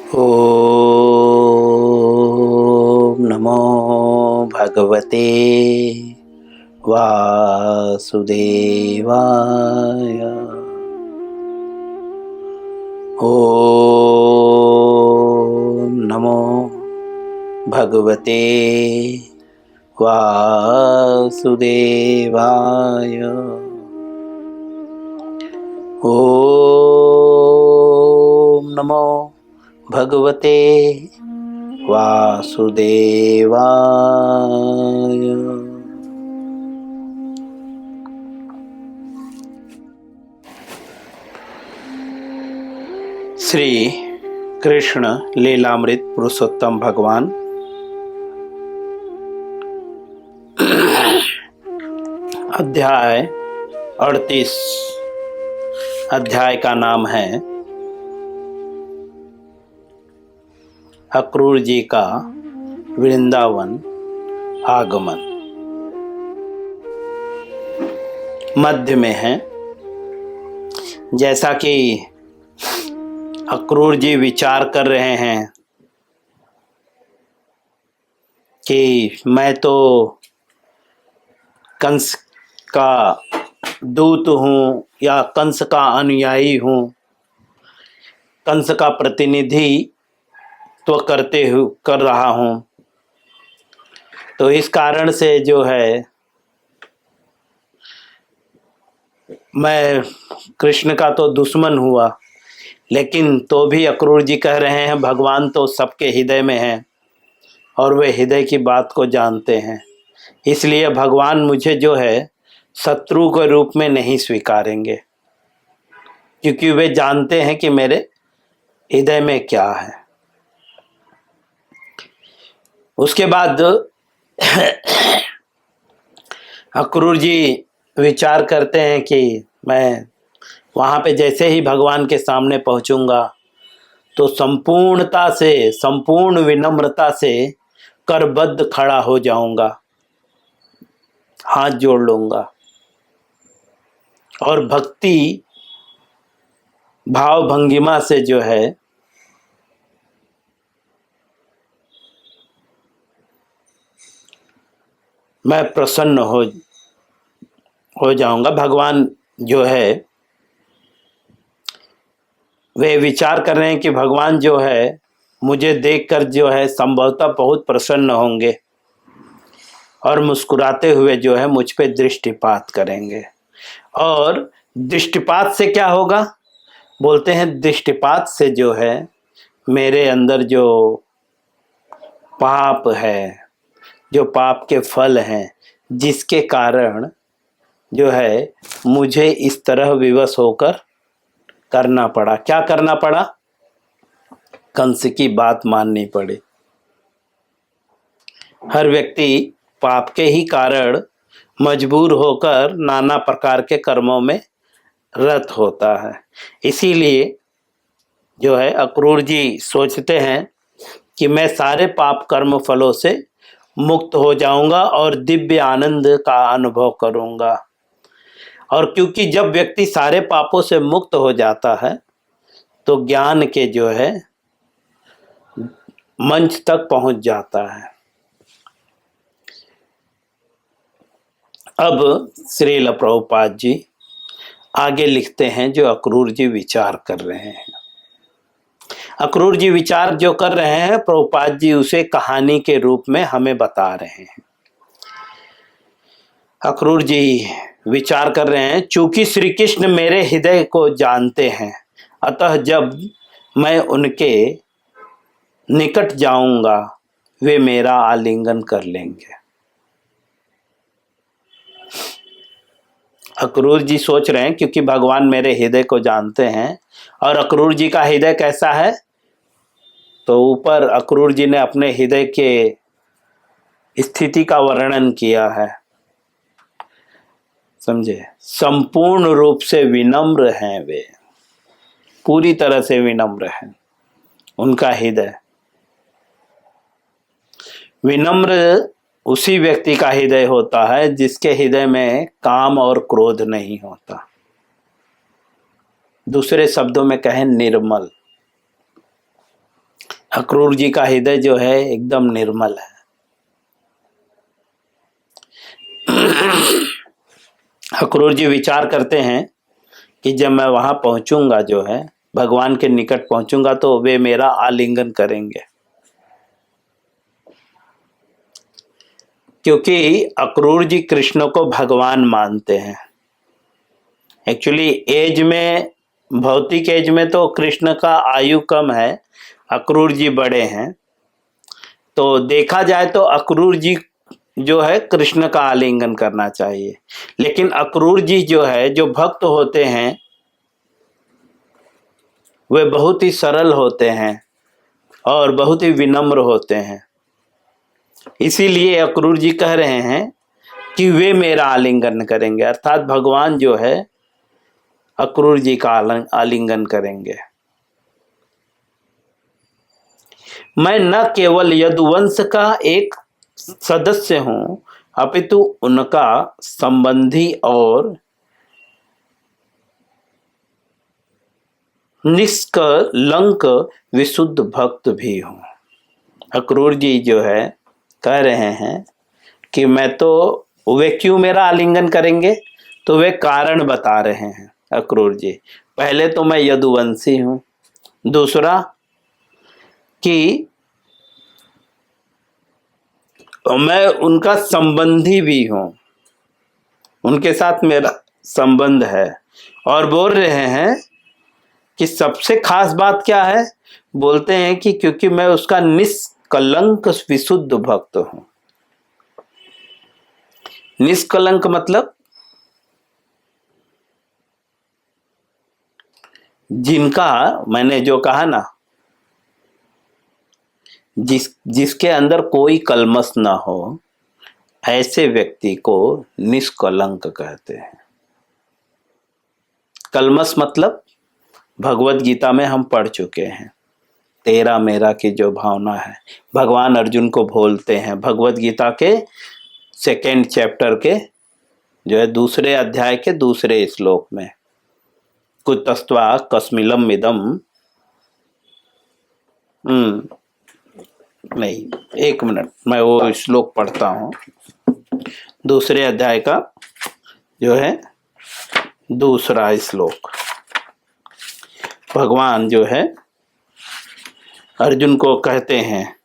ओम नमो भगवते वासुदेवाय। ओम नमो भगवते वासुदेवाय। ओम नमो भगवते वासुदेवाय। श्री कृष्ण लीलामृत पुरुषोत्तम भगवान अध्याय 38। अध्याय का नाम है अक्रूर जी का वृंदावन आगमन। मध्य में है। जैसा कि अक्रूर जी विचार कर रहे हैं कि मैं तो कंस का दूत हूँ या कंस का अनुयायी हूँ, कंस का प्रतिनिधि तो कर रहा हूँ, तो इस कारण से जो है मैं कृष्ण का तो दुश्मन हुआ। लेकिन तो भी अक्रूर जी कह रहे हैं भगवान तो सबके हृदय में हैं और वे हृदय की बात को जानते हैं, इसलिए भगवान मुझे जो है शत्रु के रूप में नहीं स्वीकारेंगे, क्योंकि वे जानते हैं कि मेरे हृदय में क्या है। उसके बाद अक्रूर जी विचार करते हैं कि मैं वहाँ पे जैसे ही भगवान के सामने पहुँचूंगा तो संपूर्णता से, संपूर्ण विनम्रता से करबद्ध खड़ा हो जाऊंगा, हाथ जोड़ लूंगा और भक्ति भाव भंगिमा से जो है मैं प्रसन्न हो जाऊंगा। भगवान जो है वे विचार कर रहे हैं कि भगवान जो है मुझे देखकर जो है संभवतः बहुत प्रसन्न होंगे और मुस्कुराते हुए जो है मुझ पे दृष्टिपात करेंगे। और दृष्टिपात से क्या होगा? बोलते हैं दृष्टिपात से जो है मेरे अंदर जो पाप है, जो पाप के फल हैं, जिसके कारण जो है मुझे इस तरह विवश होकर करना पड़ा। क्या करना पड़ा? कंस की बात माननी पड़ी। हर व्यक्ति पाप के ही कारण मजबूर होकर नाना प्रकार के कर्मों में रत होता है। इसीलिए जो है अक्रूर जी सोचते हैं कि मैं सारे पाप कर्म फलों से मुक्त हो जाऊंगा और दिव्य आनंद का अनुभव करूंगा। और क्योंकि जब व्यक्ति सारे पापों से मुक्त हो जाता है तो ज्ञान के जो है मंच तक पहुंच जाता है। अब श्रील प्रभुपाद जी आगे लिखते हैं जो अक्रूर जी विचार कर रहे हैं। अक्रूर जी विचार जो कर रहे हैं प्रभुपाद जी उसे कहानी के रूप में हमें बता रहे हैं। अक्रूर जी विचार कर रहे हैं, चूंकि श्री कृष्ण मेरे हृदय को जानते हैं, अतः जब मैं उनके निकट जाऊंगा वे मेरा आलिंगन कर लेंगे। अक्रूर जी सोच रहे हैं क्योंकि भगवान मेरे हृदय को जानते हैं। और अक्रूर जी का हृदय कैसा है? तो ऊपर अक्रूर जी ने अपने हृदय के स्थिति का वर्णन किया है, समझे। संपूर्ण रूप से विनम्र हैं वे, पूरी तरह से विनम्र हैं। उनका हृदय विनम्र उसी व्यक्ति का हृदय होता है जिसके हृदय में काम और क्रोध नहीं होता। दूसरे शब्दों में कहें निर्मल। अक्रूर जी का हृदय जो है एकदम निर्मल है। अक्रूर जी विचार करते हैं कि जब मैं वहां पहुंचूंगा, जो है भगवान के निकट पहुंचूंगा, तो वे मेरा आलिंगन करेंगे, क्योंकि अक्रूर जी कृष्ण को भगवान मानते हैं। एक्चुअली एज में, भौतिक एज में तो कृष्ण का आयु कम है, अक्रूर जी बड़े हैं, तो देखा जाए तो अक्रूर जी जो है कृष्ण का आलिंगन करना चाहिए। लेकिन अक्रूर जी जो है, जो भक्त होते हैं, वे बहुत ही सरल होते हैं और बहुत ही विनम्र होते हैं। इसीलिए अक्रूर जी कह रहे हैं कि वे मेरा आलिंगन करेंगे, अर्थात भगवान जो है अक्रूर जी का आलिंगन करेंगे। मैं न केवल यदुवंश का एक सदस्य हूं, अपितु उनका संबंधी और निष्कलंक विशुद्ध भक्त भी हूं। अक्रूर जी जो है कह रहे हैं कि मैं तो, वे क्यों मेरा आलिंगन करेंगे, तो वे कारण बता रहे हैं अक्रूर जी। पहले तो मैं यदुवंशी हूं, दूसरा कि मैं उनका संबंधी भी हूं, उनके साथ मेरा संबंध है। और बोल रहे हैं कि सबसे खास बात क्या है, बोलते हैं कि क्योंकि मैं उसका निष्कलंक विशुद्ध भक्त हूं। निष्कलंक मतलब जिनका, मैंने जो कहा ना, जिसके अंदर कोई कलमश ना हो, ऐसे व्यक्ति को निष्कलंक कहते हैं। कलमश मतलब भगवत गीता में हम पढ़ चुके हैं, तेरा मेरा की जो भावना है, भगवान अर्जुन को बोलते हैं भगवत गीता के 2nd चैप्टर के जो है 2 अध्याय के 2 श्लोक में, कुतस्त्वा कस्मिलम इदम, नहीं, 1 मिनट, मैं वो श्लोक पढ़ता हूँ। 2 अध्याय का जो है 2 श्लोक, भगवान जो है अर्जुन को कहते हैं,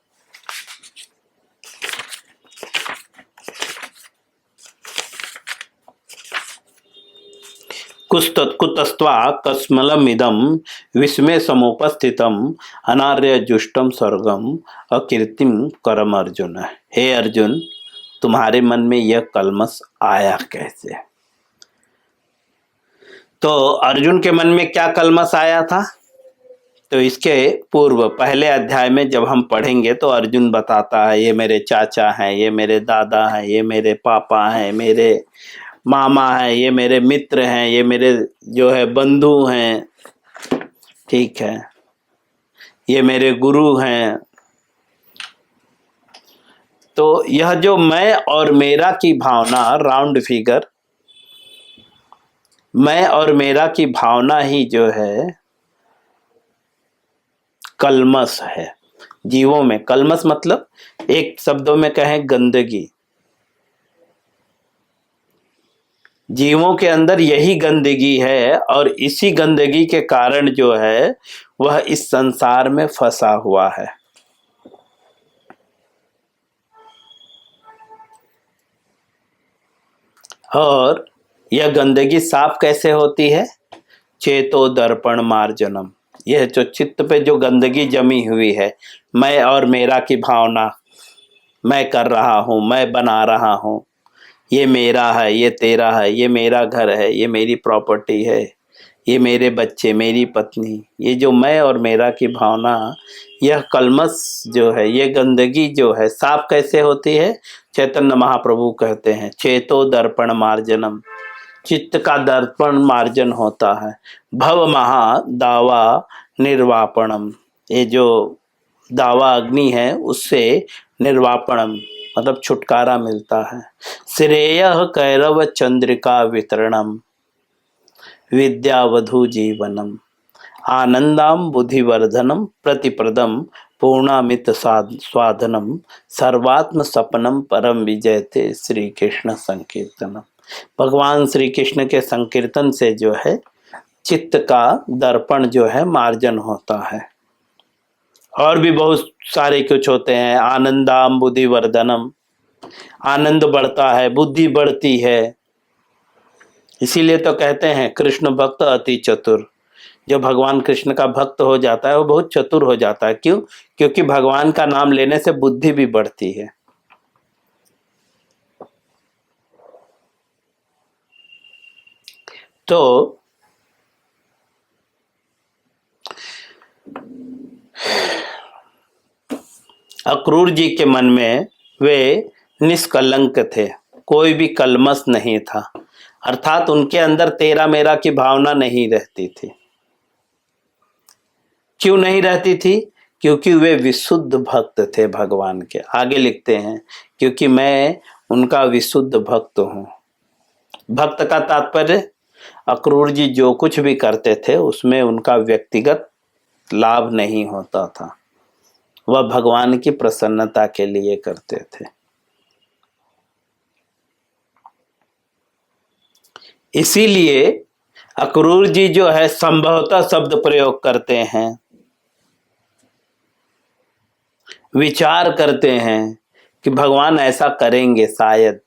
कुतस्त्वा कस्मलमिदं विस्मय समुपस्थितम अनार्य जुष्टम स्वर्गम अकीर्तिम करम अर्जुन। हे अर्जुन, तुम्हारे मन में यह कलमश आया कैसे? तो अर्जुन के मन में क्या कलमश आया था, तो इसके पूर्व पहले अध्याय में जब हम पढ़ेंगे तो अर्जुन बताता है, ये मेरे चाचा हैं, ये मेरे दादा हैं, ये मेरे पापा हैं, मेरे मामा हैं, ये मेरे मित्र हैं, ये मेरे जो है बंधु हैं, ठीक है, ये मेरे गुरु हैं। तो यह जो मैं और मेरा की भावना, राउंड फिगर, मैं और मेरा की भावना ही जो है कलमश है जीवों में। कलमश मतलब एक शब्दों में कहें गंदगी, जीवों के अंदर यही गंदगी है, और इसी गंदगी के कारण जो है वह इस संसार में फंसा हुआ है। और यह गंदगी साफ कैसे होती है? चेतो दर्पण मार्जनम। यह जो चित्त पे जो गंदगी जमी हुई है, मैं और मेरा की भावना, मैं कर रहा हूं, मैं बना रहा हूं, ये मेरा है, ये तेरा है, ये मेरा घर है, ये मेरी प्रॉपर्टी है, ये मेरे बच्चे, मेरी पत्नी, ये जो मैं और मेरा की भावना, यह कलमश जो है, ये गंदगी जो है साफ कैसे होती है? चैतन्य महाप्रभु कहते हैं, चेतो दर्पण मार्जनम, चित्त का दर्पण मार्जन होता है। भव महा दावा निर्वापणम, ये जो दावा अग्नि है उससे निर्वापणम मतलब छुटकारा मिलता है। श्रेय कैरव चंद्रिका वितरणम विद्यावधु जीवनम। आनंदाम बुद्धिवर्धनम प्रतिप्रदम पूर्णामित स्वाधनम सर्वात्म सपनम परम विजयते श्री कृष्ण संकीर्तनम। भगवान श्री कृष्ण के संकीर्तन से जो है चित्त का दर्पण जो है मार्जन होता है। और भी बहुत सारे कुछ होते हैं। आनंदाम बुद्धिवर्धनम, आनंद बढ़ता है, बुद्धि बढ़ती है। इसीलिए तो कहते हैं कृष्ण भक्त अति चतुर। जो भगवान कृष्ण का भक्त हो जाता है वो बहुत चतुर हो जाता है। क्यों? क्योंकि भगवान का नाम लेने से बुद्धि भी बढ़ती है। तो अक्रूर जी के मन में वे निष्कलंक थे, कोई भी कलमश नहीं था, अर्थात उनके अंदर तेरा मेरा की भावना नहीं रहती थी। क्यों नहीं रहती थी? क्योंकि वे विशुद्ध भक्त थे भगवान के। आगे लिखते हैं, क्योंकि मैं उनका विशुद्ध भक्त हूं। भक्त का तात्पर्य अक्रूर जी जो कुछ भी करते थे उसमें उनका व्यक्तिगत लाभ नहीं होता था, वह भगवान की प्रसन्नता के लिए करते थे। इसीलिए अक्रूर जी जो है संभवतः शब्द प्रयोग करते हैं, विचार करते हैं कि भगवान ऐसा करेंगे शायद।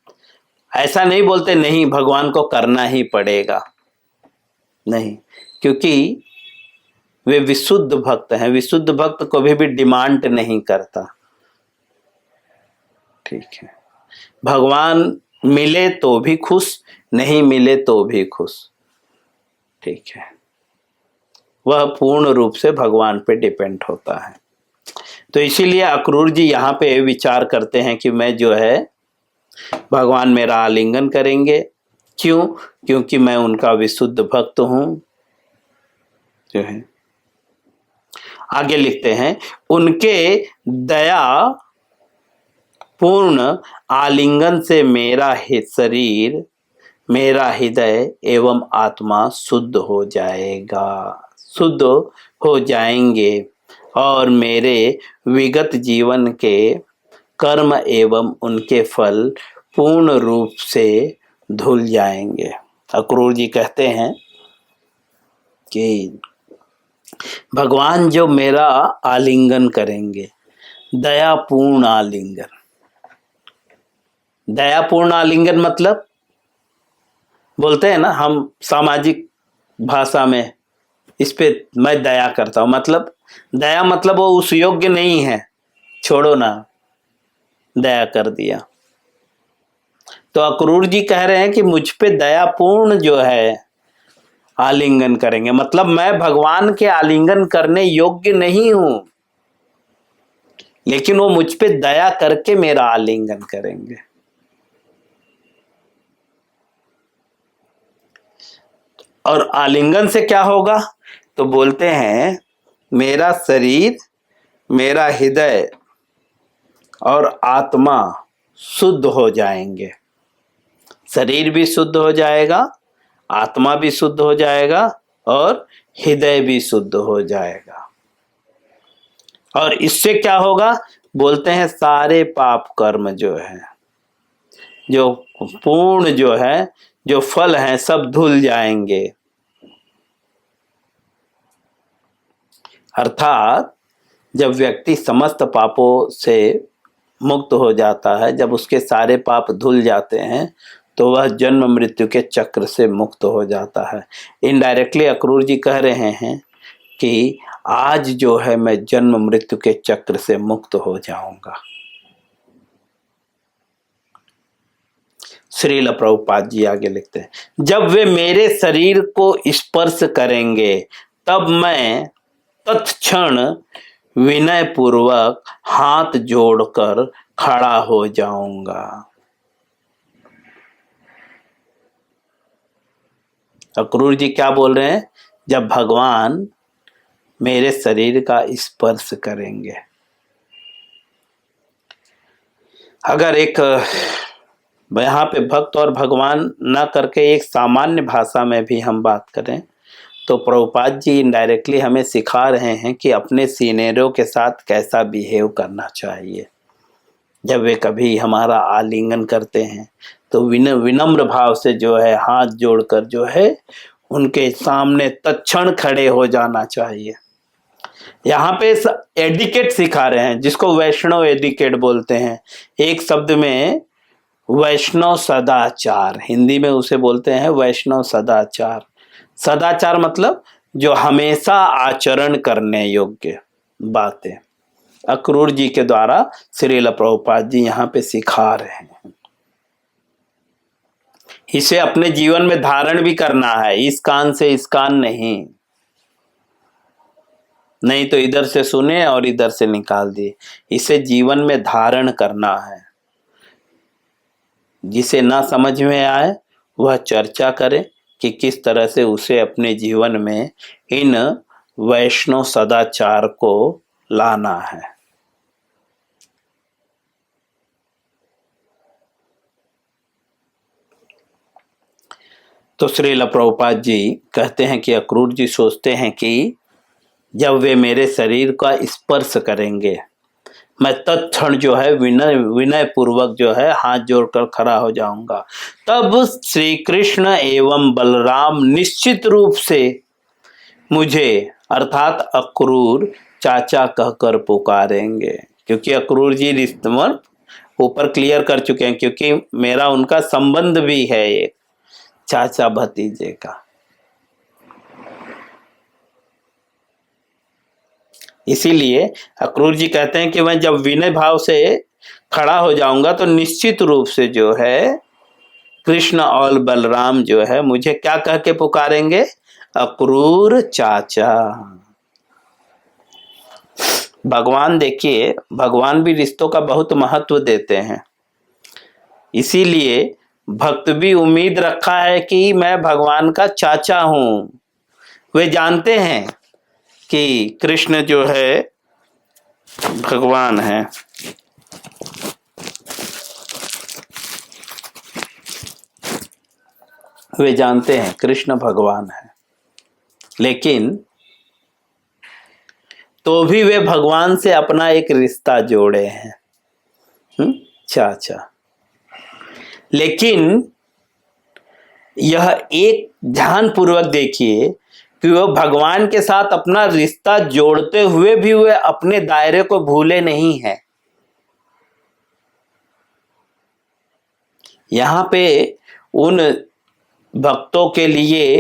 ऐसा नहीं बोलते नहीं भगवान को करना ही पड़ेगा, नहीं, क्योंकि वे विशुद्ध भक्त हैं। विशुद्ध भक्त कभी भी डिमांड नहीं करता। ठीक है, भगवान मिले तो भी खुश, नहीं मिले तो भी खुश। ठीक है, वह पूर्ण रूप से भगवान पे डिपेंड होता है। तो इसीलिए अक्रूर जी यहाँ पे विचार करते हैं कि मैं जो है भगवान मेरा आलिंगन करेंगे। क्यों? क्योंकि मैं उनका विशुद्ध भक्त हूं। जो है आगे लिखते हैं, उनके दया पूर्ण आलिंगन से मेरा शरीर, मेरा हृदय एवं आत्मा शुद्ध हो जाएगा, शुद्ध हो जाएंगे और मेरे विगत जीवन के कर्म एवं उनके फल पूर्ण रूप से धुल जाएंगे। अक्रूर जी कहते हैं कि भगवान जो मेरा आलिंगन करेंगे, दयापूर्ण आलिंगन। दयापूर्ण आलिंगन मतलब बोलते हैं ना हम सामाजिक भाषा में, इस पे मैं दया करता हूं, मतलब दया मतलब वो उस योग्य नहीं है, छोड़ो ना, दया कर दिया। तो अक्रूर जी कह रहे हैं कि मुझ पे दयापूर्ण जो है आलिंगन करेंगे, मतलब मैं भगवान के आलिंगन करने योग्य नहीं हूं, लेकिन वो मुझ पे दया करके मेरा आलिंगन करेंगे। और आलिंगन से क्या होगा? तो बोलते हैं मेरा शरीर, मेरा हृदय और आत्मा शुद्ध हो जाएंगे। शरीर भी शुद्ध हो जाएगा, आत्मा भी शुद्ध हो जाएगा और हृदय भी शुद्ध हो जाएगा। और इससे क्या होगा? बोलते हैं सारे पाप कर्म जो है, जो पूर्ण जो है, जो फल हैं, सब धुल जाएंगे। अर्थात जब व्यक्ति समस्त पापों से मुक्त हो जाता है, जब उसके सारे पाप धुल जाते हैं, तो वह जन्म मृत्यु के चक्र से मुक्त हो जाता है। इनडायरेक्टली अक्रूर जी कह रहे हैं कि आज जो है मैं जन्म मृत्यु के चक्र से मुक्त हो जाऊंगा। श्रील प्रभुपाद जी आगे लिखते हैं, जब वे मेरे शरीर को स्पर्श करेंगे तब मैं तत्क्षण विनय पूर्वक हाथ जोड़कर खड़ा हो जाऊंगा। अक्रूर जी क्या बोल रहे हैं? जब भगवान मेरे शरीर का स्पर्श करेंगे। अगर एक यहाँ पे भक्त और भगवान ना करके एक सामान्य भाषा में भी हम बात करें तो प्रभुपाद जी इनडायरेक्टली हमें सिखा रहे हैं कि अपने सीनियरों के साथ कैसा बिहेव करना चाहिए। जब वे कभी हमारा आलिंगन करते हैं तो विनम्र भाव से जो है हाथ जोड़कर जो है उनके सामने तत्क्षण खड़े हो जाना चाहिए। यहाँ पे एडिकेट सिखा रहे हैं, जिसको वैष्णव एडिकेट बोलते हैं। एक शब्द में वैष्णव सदाचार, हिंदी में उसे बोलते हैं वैष्णव सदाचार। सदाचार मतलब जो हमेशा आचरण करने योग्य बातें अक्रूर जी के द्वारा श्रील प्रभुपाद जी यहाँ पे सिखा रहे हैं। इसे अपने जीवन में धारण भी करना है, इस कान से इस कान नहीं तो इधर से सुने और इधर से निकाल दिए। इसे जीवन में धारण करना है। जिसे ना समझ में आए वह चर्चा करे कि किस तरह से उसे अपने जीवन में इन वैष्णव सदाचार को लाना है। तो श्रील प्रभुपाद जी कहते हैं कि अक्रूर जी सोचते हैं कि जब वे मेरे शरीर का स्पर्श करेंगे मैं तत्क्षण जो है विनय पूर्वक जो है हाथ जोड़कर खड़ा हो जाऊंगा। तब श्री कृष्ण एवं बलराम निश्चित रूप से मुझे अर्थात अक्रूर चाचा कहकर पुकारेंगे, क्योंकि अक्रूर जी रिश्तेदार ऊपर क्लियर कर चुके हैं, क्योंकि मेरा उनका संबंध भी है एक चाचा भतीजे का। इसीलिए अक्रूर जी कहते हैं कि मैं जब विनय भाव से खड़ा हो जाऊंगा तो निश्चित रूप से जो है कृष्ण और बलराम जो है मुझे क्या कह के पुकारेंगे, अक्रूर चाचा। भगवान देखिए, भगवान भी रिश्तों का बहुत महत्व देते हैं। इसीलिए भक्त भी उम्मीद रखा है कि मैं भगवान का चाचा हूं। वे जानते हैं कि कृष्ण जो है भगवान है। वे जानते हैं कृष्ण भगवान है, लेकिन तो भी वे भगवान से अपना एक रिश्ता जोड़े हैं, चाचा। लेकिन यह एक ध्यान पूर्वक देखिए कि वो भगवान के साथ अपना रिश्ता जोड़ते हुए भी वे अपने दायरे को भूले नहीं है। यहां पे उन भक्तों के लिए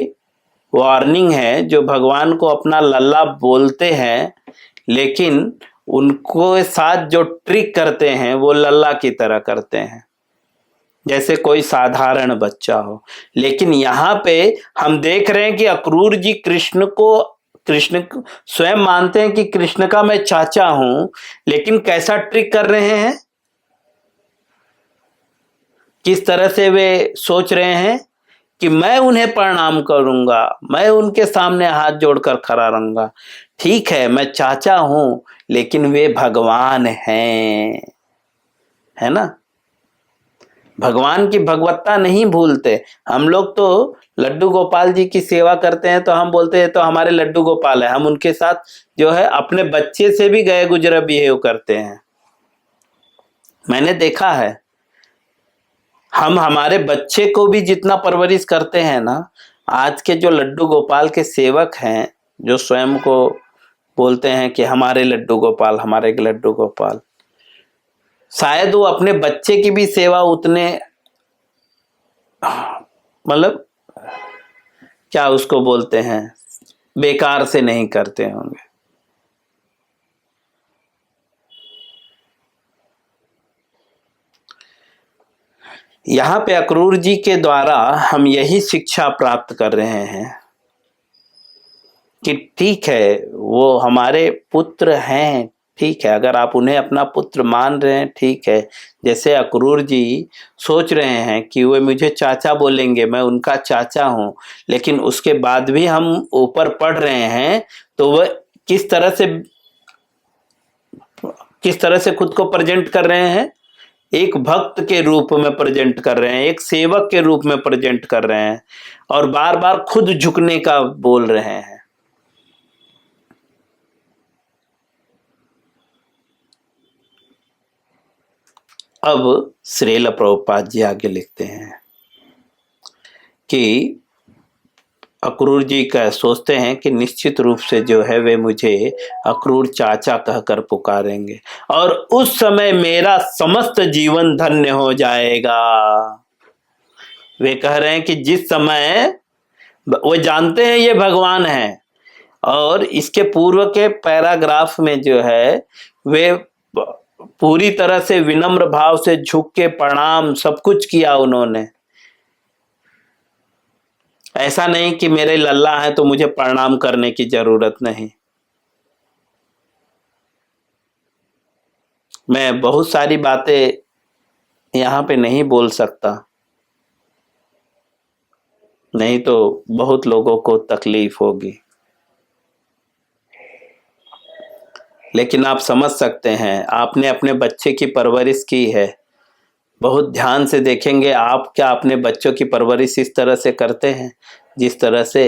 वार्निंग है जो भगवान को अपना लल्ला बोलते हैं, लेकिन उनको साथ जो ट्रिक करते हैं वो लल्ला की तरह करते हैं, जैसे कोई साधारण बच्चा हो। लेकिन यहाँ पे हम देख रहे हैं कि अक्रूर जी कृष्ण स्वयं मानते हैं कि कृष्ण का मैं चाचा हूं, लेकिन कैसा ट्रिक कर रहे हैं, किस तरह से वे सोच रहे हैं कि मैं उन्हें प्रणाम करूंगा, मैं उनके सामने हाथ जोड़कर खड़ा रहूंगा। ठीक है, मैं चाचा हूं, लेकिन वे भगवान हैं, है ना। भगवान की भगवत्ता नहीं भूलते। हम लोग तो लड्डू गोपाल जी की सेवा करते हैं तो हम बोलते हैं तो हमारे लड्डू गोपाल है, हम उनके साथ जो है अपने बच्चे से भी गए गुजरे बिहेव करते हैं। मैंने देखा है, हम हमारे बच्चे को भी जितना परवरिश करते हैं ना, आज के जो लड्डू गोपाल के सेवक हैं जो स्वयं को बोलते हैं कि हमारे लड्डू गोपाल, हमारे लड्डू गोपाल, शायद वो अपने बच्चे की भी सेवा उतने मतलब क्या उसको बोलते हैं बेकार से नहीं करते होंगे। यहाँ पे अक्रूर जी के द्वारा हम यही शिक्षा प्राप्त कर रहे हैं कि ठीक है वो हमारे पुत्र हैं, ठीक है, अगर आप उन्हें अपना पुत्र मान रहे हैं ठीक है। जैसे अक्रूर जी सोच रहे हैं कि वे मुझे चाचा बोलेंगे, मैं उनका चाचा हूं, लेकिन उसके बाद भी हम ऊपर पढ़ रहे हैं तो वह किस तरह से खुद को प्रेजेंट कर रहे हैं एक भक्त के रूप में प्रेजेंट कर रहे हैं, एक सेवक के रूप में प्रेजेंट कर रहे हैं और बार बार खुद झुकने का बोल रहे हैं। अब श्रील प्रभुपाद जी आगे लिखते हैं कि अक्रूर जी का सोचते हैं कि निश्चित रूप से जो है वे मुझे अक्रूर चाचा कहकर पुकारेंगे और उस समय मेरा समस्त जीवन धन्य हो जाएगा। वे कह रहे हैं कि जिस समय वो जानते हैं ये भगवान है और इसके पूर्व के पैराग्राफ में जो है वे पूरी तरह से विनम्र भाव से झुक के प्रणाम सब कुछ किया उन्होंने। ऐसा नहीं कि मेरे लल्ला है तो मुझे प्रणाम करने की जरूरत नहीं। मैं बहुत सारी बातें यहाँ पे नहीं बोल सकता, नहीं तो बहुत लोगों को तकलीफ होगी, लेकिन आप समझ सकते हैं आपने अपने बच्चे की परवरिश की है, बहुत ध्यान से देखेंगे आप क्या अपने बच्चों की परवरिश इस तरह से करते हैं जिस तरह से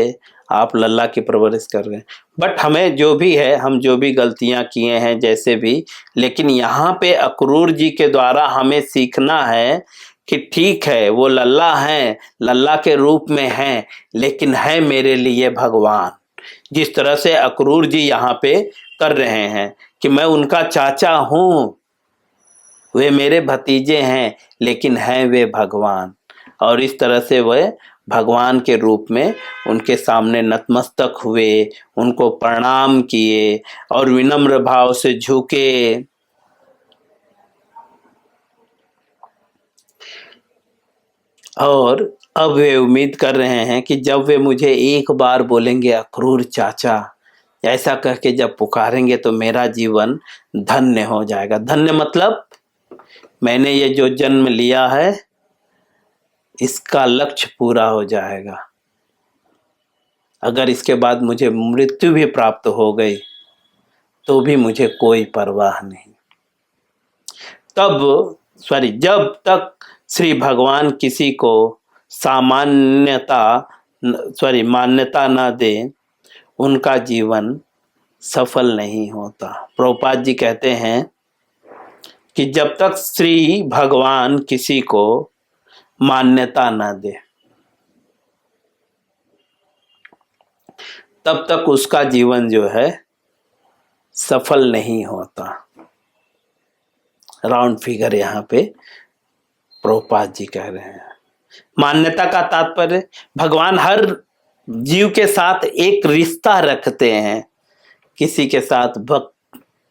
आप लल्ला की परवरिश कर रहे हैं। बट हमें जो भी है, हम जो भी गलतियां किए हैं जैसे भी, लेकिन यहाँ पे अक्रूर जी के द्वारा हमें सीखना है कि ठीक है वो लल्ला हैं, लल्ला के रूप में हैं, लेकिन है मेरे लिए भगवान। जिस तरह से अक्रूर जी यहाँ पे कर रहे हैं कि मैं उनका चाचा हूँ, वे मेरे भतीजे हैं, लेकिन हैं वे भगवान। और इस तरह से वह भगवान के रूप में उनके सामने नतमस्तक हुए, उनको प्रणाम किए और विनम्र भाव से झुके। और अब वे उम्मीद कर रहे हैं कि जब वे मुझे एक बार बोलेंगे अक्रूर चाचा, ऐसा कह के जब पुकारेंगे तो मेरा जीवन धन्य हो जाएगा। धन्य मतलब मैंने ये जो जन्म लिया है इसका लक्ष्य पूरा हो जाएगा। अगर इसके बाद मुझे मृत्यु भी प्राप्त हो गई तो भी मुझे कोई परवाह नहीं। जब तक श्री भगवान किसी को मान्यता न दे उनका जीवन सफल नहीं होता। प्रभुपाद जी कहते हैं कि जब तक श्री भगवान किसी को मान्यता न दे तब तक उसका जीवन जो है सफल नहीं होता। राउंड फिगर यहाँ पे प्रभुपाद जी कह रहे हैं। मान्यता का तात्पर्य भगवान हर जीव के साथ एक रिश्ता रखते हैं, किसी के साथ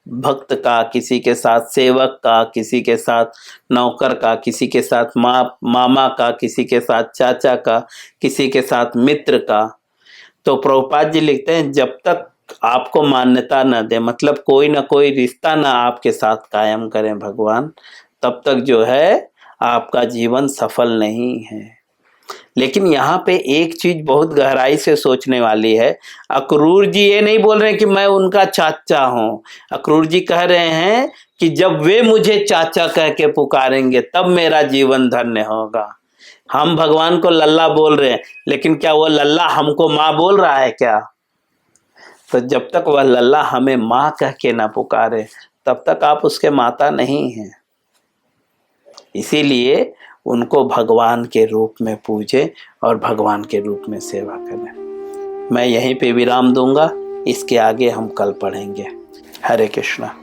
भक्त का, किसी के साथ सेवक का, किसी के साथ नौकर का, किसी के साथ मामा का, किसी के साथ चाचा का, किसी के साथ मित्र का। तो प्रभुपाद जी लिखते हैं जब तक आपको मान्यता न दे, मतलब कोई ना कोई रिश्ता ना आपके साथ कायम करें भगवान, तब तक जो है आपका जीवन सफल नहीं है। लेकिन यहाँ पे एक चीज बहुत गहराई से सोचने वाली है। अक्रूर जी ये नहीं बोल रहे कि मैं उनका चाचा हूँ, अक्रूर जी कह रहे हैं कि जब वे मुझे चाचा कह के पुकारेंगे तब मेरा जीवन धन्य होगा। हम भगवान को लल्ला बोल रहे हैं, लेकिन क्या वो लल्ला हमको माँ बोल रहा है क्या? तो जब तक वह लल्ला हमें माँ कह के ना पुकारे तब तक आप उसके माता नहीं हैं। इसीलिए उनको भगवान के रूप में पूजे और भगवान के रूप में सेवा करें। मैं यहीं पे विराम दूंगा, इसके आगे हम कल पढ़ेंगे। हरे कृष्णा।